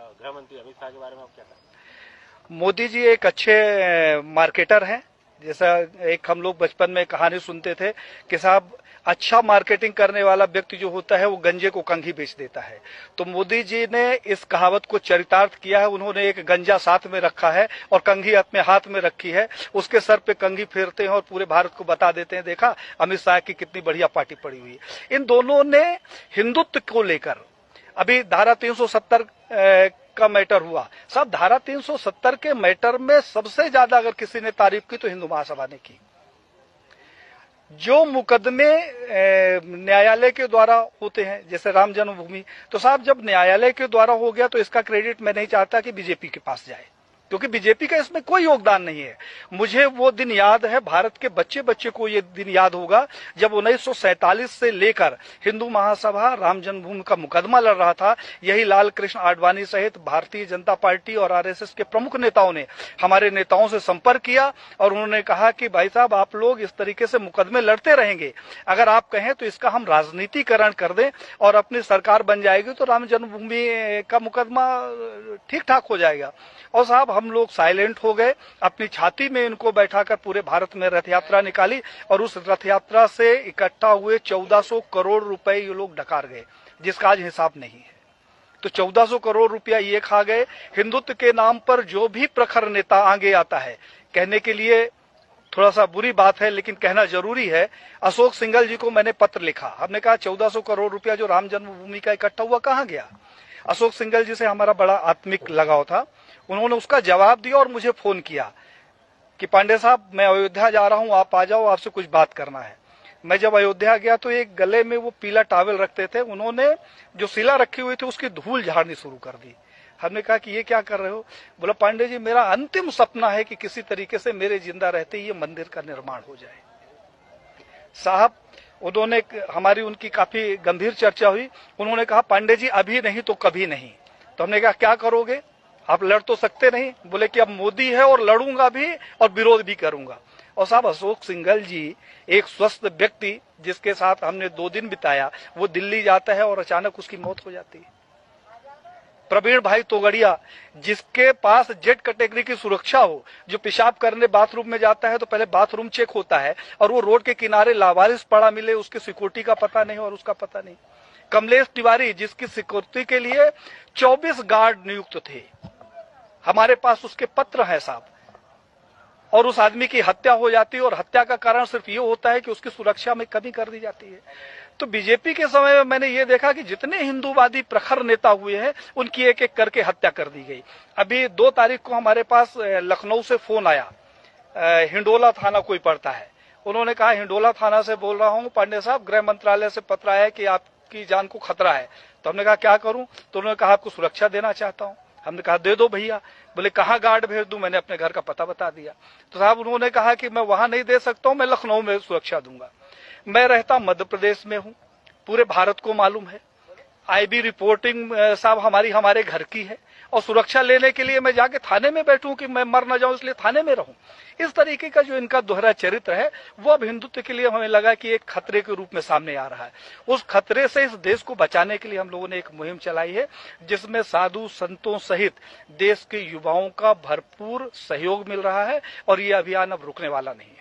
गृह मंत्री अमित शाह के बारे में आप क्या कहें? मोदी जी एक अच्छे मार्केटर हैं। जैसा एक हम लोग बचपन में कहानी सुनते थे कि साहब अच्छा मार्केटिंग करने वाला व्यक्ति जो होता है वो गंजे को कंघी बेच देता है। तो मोदी जी ने इस कहावत को चरितार्थ किया है। उन्होंने एक गंजा साथ में रखा है और कंघी अपने हाथ में रखी है। उसके सर पे कंघी फेरते हैं और पूरे भारत को बता देते हैं, देखा अमित शाह की कितनी बढ़िया पार्टी पड़ी हुई है। इन दोनों ने हिंदुत्व को लेकर अभी धारा 370 का मैटर हुआ। साहब धारा 370 के मैटर में सबसे ज्यादा अगर किसी ने तारीफ की तो हिंदू महासभा ने की। जो मुकदमे न्यायालय के द्वारा होते हैं, जैसे राम जन्मभूमि, तो साहब जब न्यायालय के द्वारा हो गया तो इसका क्रेडिट मैं नहीं चाहता कि बीजेपी के पास जाए, क्योंकि बीजेपी का इसमें कोई योगदान नहीं है। मुझे वो दिन याद है, भारत के बच्चे बच्चे को ये दिन याद होगा जब 1947 से लेकर हिंदू महासभा राम जन्मभूमि का मुकदमा लड़ रहा था। यही लाल कृष्ण आडवाणी सहित भारतीय जनता पार्टी और आरएसएस के प्रमुख नेताओं ने हमारे नेताओं से संपर्क किया और उन्होंने कहा कि भाई साहब आप लोग इस तरीके से मुकदमे लड़ते रहेंगे, अगर आप कहें तो इसका हम राजनीतिकरण कर दें और अपनी सरकार बन जाएगी तो राम जन्मभूमि का मुकदमा ठीक ठाक हो जाएगा। और साहब हम लोग साइलेंट हो गए, अपनी छाती में इनको बैठाकर पूरे भारत में रथ यात्रा निकाली और उस रथ यात्रा से इकट्ठा हुए 1400 करोड़ रुपए ये लोग डकार गए, जिसका आज हिसाब नहीं है। तो 1400 करोड़ रुपया ये खा गए। हिंदुत्व के नाम पर जो भी प्रखर नेता आगे आता है, कहने के लिए थोड़ा सा बुरी बात है लेकिन कहना जरूरी है, अशोक सिंघल जी को मैंने पत्र लिखा। हमने कहा 1400 करोड़ रुपया जो राम जन्मभूमि का इकट्ठा हुआ कहां गया। अशोक सिंघल जी से हमारा बड़ा आत्मिक लगाव था। उन्होंने उसका जवाब दिया और मुझे फोन किया कि पांडे साहब मैं अयोध्या जा रहा हूं, आप आ जाओ, आपसे कुछ बात करना है। मैं जब अयोध्या गया तो एक गले में वो पीला टॉवल रखते थे, उन्होंने जो शिला रखी हुई थी उसकी धूल झाड़नी शुरू कर दी। हमने कहा कि ये क्या कर रहे हो। बोला पांडे जी मेरा अंतिम सपना है कि किसी तरीके से मेरे जिंदा रहते ये मंदिर का निर्माण हो जाए। साहब उन्होंने हमारी उनकी काफी गंभीर चर्चा हुई। उन्होंने कहा पांडे जी अभी नहीं तो कभी नहीं। तो हमने कहा क्या करोगे, आप लड़ तो सकते नहीं। बोले कि अब मोदी है और लड़ूंगा भी और विरोध भी करूंगा। और साहब अशोक सिंघल जी एक स्वस्थ व्यक्ति जिसके साथ हमने 2 दिन बिताया, वो दिल्ली जाता है और अचानक उसकी मौत हो जाती है। प्रवीण भाई तोगड़िया जिसके पास जेड कैटेगरी की सुरक्षा हो, जो पेशाब करने बाथरूम में जाता है तो पहले बाथरूम चेक होता है और वो रोड के किनारे लावारिस पड़ा मिले, उसकी सिक्योरिटी का पता नहीं और उसका पता नहीं। कमलेश तिवारी जिसकी सिक्योरिटी के लिए 24 गार्ड नियुक्त थे, हमारे पास उसके पत्र हैं साहब, और उस आदमी की हत्या हो जाती है और हत्या का कारण सिर्फ ये होता है कि उसकी सुरक्षा में कमी कर दी जाती है। तो बीजेपी के समय में मैंने ये देखा कि जितने हिंदूवादी प्रखर नेता हुए हैं उनकी एक एक करके हत्या कर दी गई। अभी 2 तारीख को हमारे पास लखनऊ से फोन आया, हिंडोला थाना कोई पड़ता है, उन्होंने कहा हिंडोला थाना से बोल रहा हूं पांडे साहब, गृह मंत्रालय से पत्र आया कि आपकी जान को खतरा है। तो हमने कहा क्या करूं, तो उन्होंने कहा आपको सुरक्षा देना चाहता हूं। हमने कहा दे दो भैया। बोले कहाँ गार्ड भेज दूं, मैंने अपने घर का पता बता दिया। तो साहब उन्होंने कहा कि मैं वहां नहीं दे सकता हूं, मैं लखनऊ में सुरक्षा दूंगा। मैं रहता मध्य प्रदेश में हूं, पूरे भारत को मालूम है, आईबी रिपोर्टिंग साहब हमारे घर की है और सुरक्षा लेने के लिए मैं जाके थाने में बैठूं कि मैं मर न जाऊं इसलिए थाने में रहूं। इस तरीके का जो इनका दोहरा चरित्र है वो अब हिंदुत्व के लिए हमें लगा कि एक खतरे के रूप में सामने आ रहा है। उस खतरे से इस देश को बचाने के लिए हम लोगों ने एक मुहिम चलाई है जिसमें साधु संतों सहित देश के युवाओं का भरपूर सहयोग मिल रहा है और ये अभियान अब रुकने वाला नहीं।